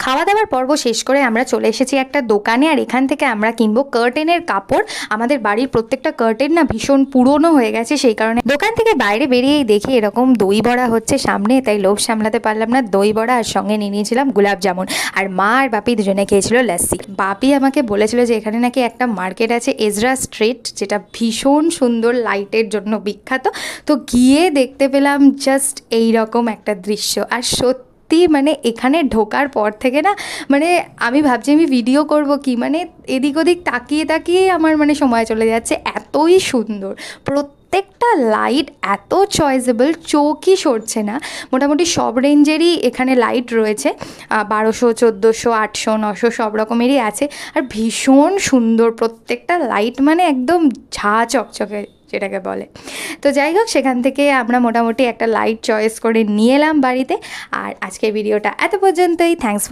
খাওয়া দাওয়ার পর্ব শেষ করে আমরা চলে এসেছি একটা দোকানে, আর এখান থেকে আমরা কিনবো কার্টেনের কাপড়। আমাদের বাড়ির প্রত্যেকটা কার্টেন না ভীষণ পুরনো হয়ে গেছে, সেই কারণে দোকান থেকে বাইরে বেরিয়েই দেখি এরকম দই বড়া হচ্ছে সামনে, তাই লোভ সামলাতে পারলাম না, দই বড়া আর সঙ্গে নিয়ে নিয়েছিলাম গোলাপ জামুন। আর মা আর বাপি দুজনে খেয়েছিল লাস্সি। বাপি আমাকে বলেছিল যে এখানে নাকি একটা মার্কেট আছে এজরা স্ট্রিট, যেটা ভীষণ সুন্দর লাইটের জন্য বিখ্যাত। তো গিয়ে দেখতে পেলাম জাস্ট এইরকম একটা দৃশ্য। আর সত্যি মানে এখানে ঢোকার পর থেকে না, মানে আমি ভাবছি আমি ভিডিও করব কি, মানে এদিক ওদিক তাকিয়ে তাকিয়ে আমার মানে সময় চলে যাচ্ছে, এতই সুন্দর। প্রত্যেকটা লাইট এত চয়েসেবল, চোখই সরছে না। মোটামুটি সব রেঞ্জেরই এখানে লাইট রয়েছে, 1200, 1400, 800, 900 সব রকমেরই আছে। আর ভীষণ সুন্দর প্রত্যেকটা লাইট, মানে একদম ঝাঁ চকচকে যেটাকে বলে। তো যাই হোক, সেখান থেকে আমরা মোটামুটি একটা লাইট চয়েস করে নিয়ে এলাম বাড়িতে। আর আজকের ভিডিওটা এত পর্যন্তই। Thanks for